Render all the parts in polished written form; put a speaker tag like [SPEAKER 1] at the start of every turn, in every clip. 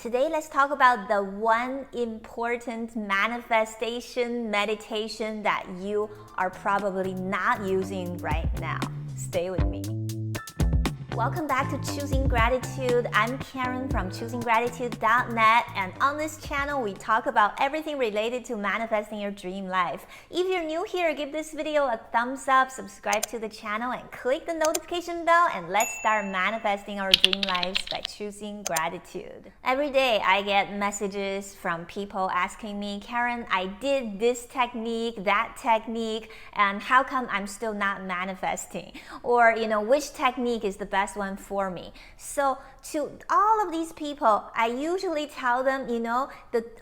[SPEAKER 1] Today, let's talk about the one important manifestation meditation that you are probably not using right now. Stay with me. Welcome back to Choosing Gratitude. I'm Karen from ChoosingGratitude.net, and on this channel, we talk about everything related to manifesting your dream life. If you're new here, give this video a thumbs up, subscribe to the channel, and click the notification bell, and let's start manifesting our dream lives by choosing gratitude. Every day, I get messages from people asking me, Karen, I did this technique, that technique, and how come I'm still not manifesting? Or, which technique is the best one for me? So to all of these people, I usually tell them,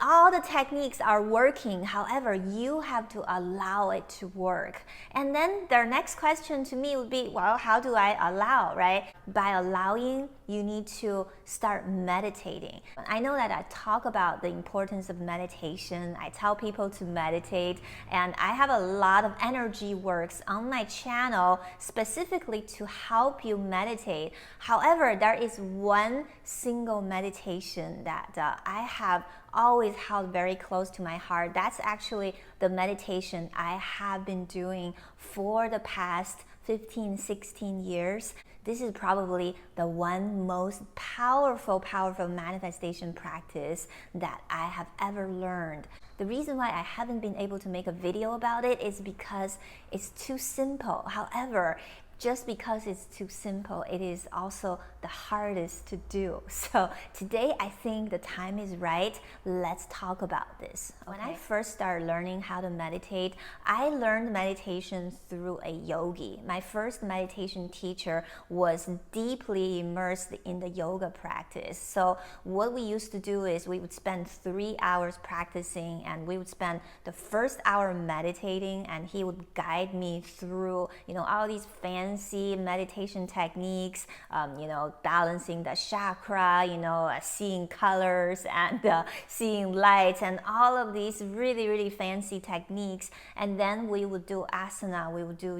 [SPEAKER 1] all the techniques are working. However, you have to allow it to work. And then their next question to me would be, well, how do I allow, right? By allowing, you need to start meditating. I know that I talk about the importance of meditation. I tell people to meditate, and I have a lot of energy works on my channel specifically to help you meditate. However, there is one single meditation that I have always held very close to my heart. That's actually the meditation I have been doing for the past 15, 16 years. This is probably the one most powerful manifestation practice that I have ever learned. The reason why I haven't been able to make a video about it is because it's too simple. However, just because it's too simple, it is also the hardest to do. So today, I think the time is right. Let's talk about this. When I first started learning how to meditate, I learned meditation through a yogi. My first meditation teacher was deeply immersed in the yoga practice. So what we used to do is we would spend 3 hours practicing, and we would spend the first hour meditating, and he would guide me through, all these fancy meditation techniques, balancing the chakra, seeing colors and seeing lights, and all of these really, really fancy techniques. And then we would do asana, we would do,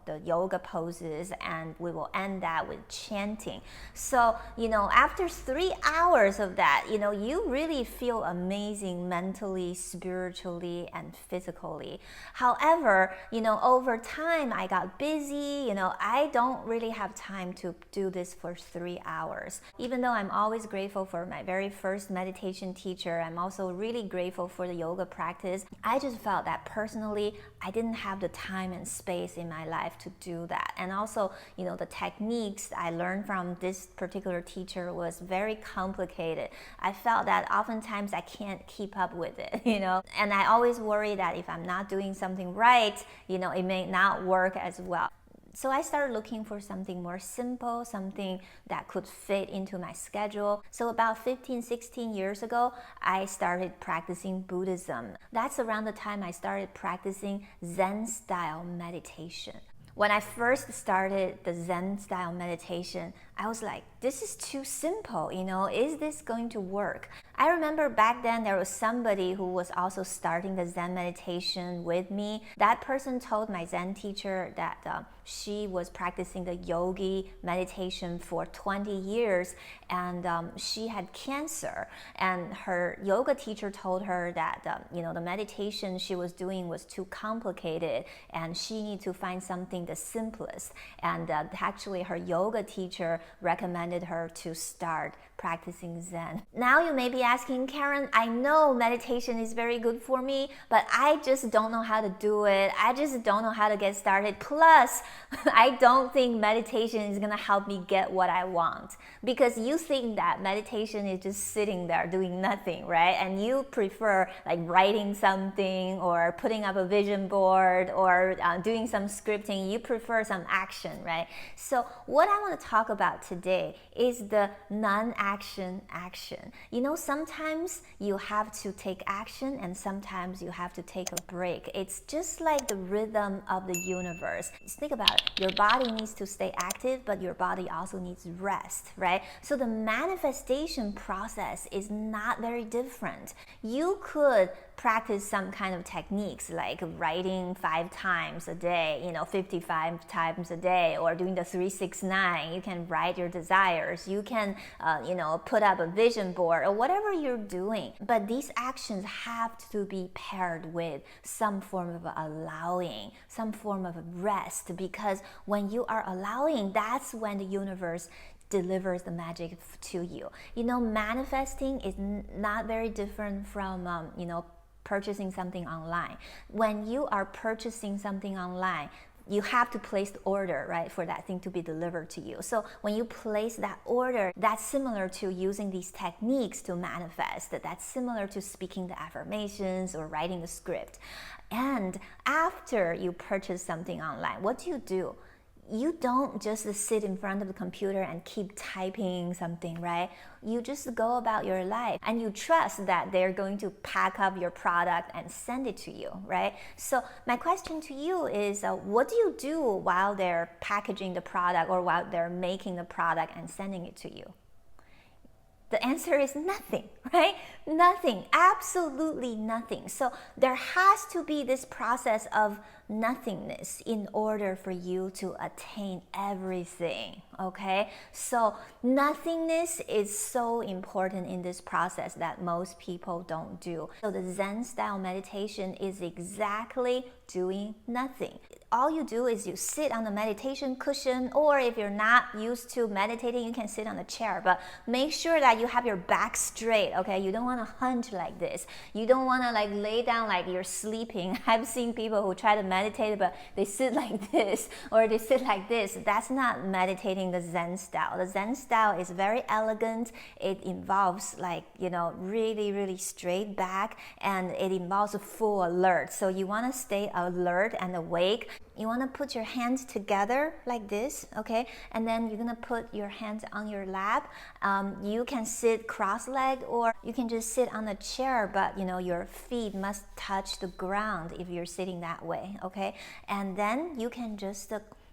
[SPEAKER 1] the yoga poses, and we will end that with chanting. So, after 3 hours of that, you really feel amazing mentally, spiritually, and physically. However, over time, I got busy, I don't really have time to do this for 3 hours. Even though I'm always grateful for my very first meditation teacher, I'm also really grateful for the yoga practice. I just felt that personally, I didn't have the time and space in my life to do that. And also, the techniques I learned from this particular teacher was very complicated. I felt that oftentimes I can't keep up with it, and I always worry that if I'm not doing something right, it may not work as well. So I started looking for something more simple, something that could fit into my schedule. So about 15, 16 years ago, I started practicing Buddhism. That's around the time I started practicing Zen style meditation. When I first started the Zen style meditation, I was like, this is too simple, is this going to work? I remember back then there was somebody who was also starting the Zen meditation with me. That person told my Zen teacher that she was practicing the yogi meditation for 20 years, and she had cancer. And her yoga teacher told her that the meditation she was doing was too complicated, and she needed to find something the simplest. And actually, her yoga teacher recommended her to start practicing Zen. Now you may be asking, Karen, I know meditation is very good for me, but I just don't know how to do it. I just don't know how to get started. Plus, I don't think meditation is going to help me get what I want, because you think that meditation is just sitting there doing nothing, right? And you prefer like writing something or putting up a vision board or doing some scripting. You prefer some action, right? So what I want to talk about today is the non-action action. Sometimes you have to take action, and sometimes you have to take a break. It's just like the rhythm of the universe. Just think about it. Your body needs to stay active, but your body also needs rest, right? So the manifestation process is not very different. You could practice some kind of techniques like writing 5 times a day, 55 times a day, or doing the 369. You can write your desires. You can, put up a vision board or whatever you're doing. But these actions have to be paired with some form of allowing, some form of rest, because when you are allowing, that's when the universe delivers the magic to you. Manifesting is not very different from, purchasing something online. When you are purchasing something online, you have to place the order, right, for that thing to be delivered to you. So when you place that order, that's similar to using these techniques to manifest. That's similar to speaking the affirmations or writing the script. And after you purchase something online, what do? You don't just sit in front of the computer and keep typing something, right? You just go about your life and you trust that they're going to pack up your product and send it to you, right? So my question to you is, what do you do while they're packaging the product or while they're making the product and sending it to you? The answer is nothing, right? Nothing, absolutely nothing. So there has to be this process of nothingness in order for you to attain everything, okay? So nothingness is so important in this process that most people don't do. So the Zen style meditation is exactly doing nothing. All you do is you sit on the meditation cushion, or if you're not used to meditating, you can sit on a chair, but make sure that you have your back straight, okay? You don't want to hunch like this. You don't want to lay down like you're sleeping. I've seen people who try to meditate, but they sit like this or they sit like this. That's not meditating the Zen style. The Zen style is very elegant. It involves really, really straight back, and it involves a full alert. So you want to stay alert and awake. You want to put your hands together like this, okay? And then you're going to put your hands on your lap. You can sit cross-legged, or you can just sit on a chair, but your feet must touch the ground if you're sitting that way, okay? And then you can just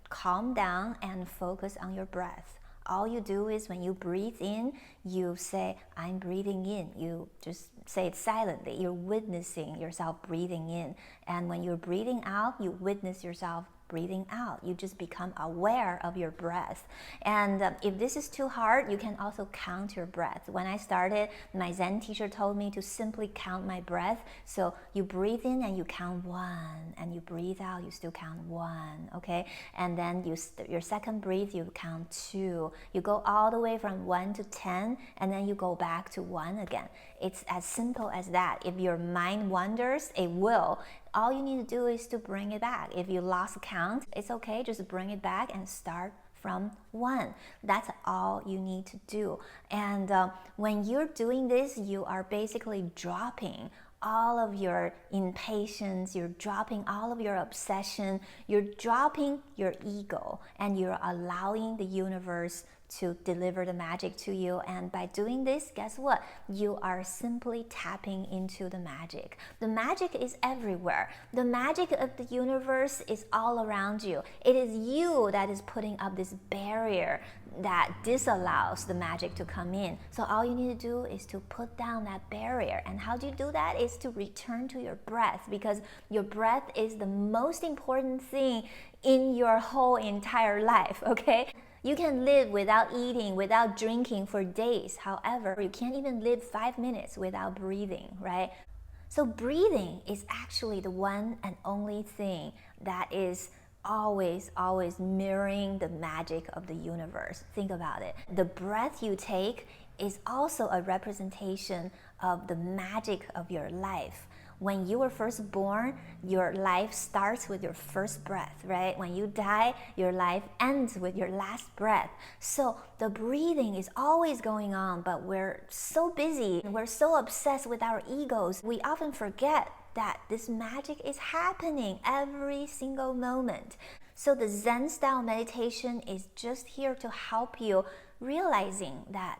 [SPEAKER 1] calm down and focus on your breath. All you do is when you breathe in, you say, I'm breathing in. You just say it silently. You're witnessing yourself breathing in. And when you're breathing out, you witness yourself breathing out. You just become aware of your breath. And if this is too hard, you can also count your breath. When I started, my Zen teacher told me to simply count my breath. So you breathe in and you count 1, and you breathe out, you still count 1, okay? And then your second breath, you count 2. You go all the way from 1 to 10, and then you go back to 1 again. It's as simple as that. If your mind wanders, it will. All you need to do is to bring it back. If you lost count, it's okay. Just bring it back and start from 1. That's all you need to do. And when you're doing this, you are basically dropping all of your impatience, you're dropping all of your obsession, you're dropping your ego, and you're allowing the universe to deliver the magic to you. And by doing this, guess what? You are simply tapping into the magic. The magic is everywhere. The magic of the universe is all around you. It is you that is putting up this barrier that disallows the magic to come in. So all you need to do is to put down that barrier. And how do you do that? Is to return to your breath, because your breath is the most important thing in your whole entire life, okay? You can live without eating, without drinking for days. However, you can't even live 5 minutes without breathing, right? So breathing is actually the one and only thing that is always mirroring the magic of the universe. Think about it. The breath you take is also a representation of the magic of your life. When you were first born, your life starts with your first breath, right? When you die, your life ends with your last breath. So the breathing is always going on, but we're so busy, we're so obsessed with our egos, we often forget that this magic is happening every single moment. So the Zen style meditation is just here to help you realizing that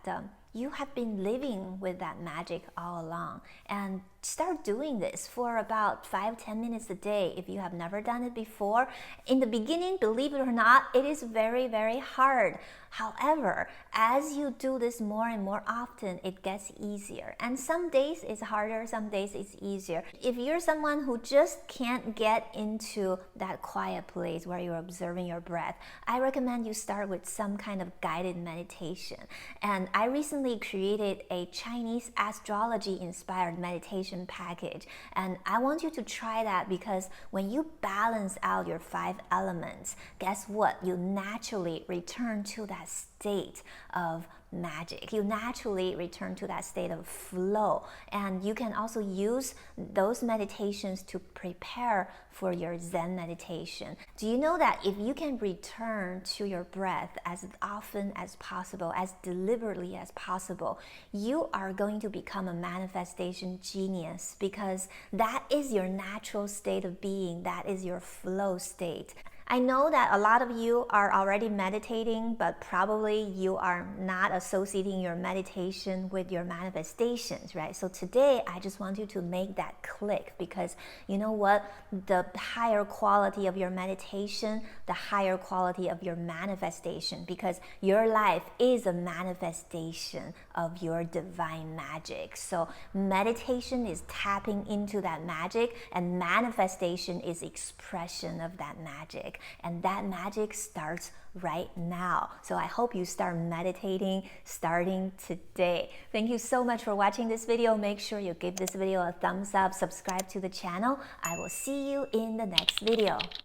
[SPEAKER 1] you have been living with that magic all along, and start doing this for about 5-10 minutes a day if you have never done it before. In the beginning, believe it or not, it is very hard. However, as you do this more and more often, it gets easier. And some days it's harder, some days it's easier. If you're someone who just can't get into that quiet place where you're observing your breath, I recommend you start with some kind of guided meditation. And I recently created a Chinese astrology inspired meditation package. And I want you to try that because when you balance out your 5 elements, guess what? You naturally return to that state of magic. You naturally return to that state of flow. And you can also use those meditations to prepare for your Zen meditation. Do you know that if you can return to your breath as often as possible, as deliberately as possible, you are going to become a manifestation genius, because that is your natural state of being. That is your flow state. I know that a lot of you are already meditating, but probably you are not associating your meditation with your manifestations, right? So today, I just want you to make that click, because you know what? The higher quality of your meditation, the higher quality of your manifestation, because your life is a manifestation of your divine magic. So meditation is tapping into that magic, and manifestation is expression of that magic. And that magic starts right now. So I hope you start meditating starting today. Thank you so much for watching this video. Make sure you give this video a thumbs up, subscribe to the channel. I will see you in the next video.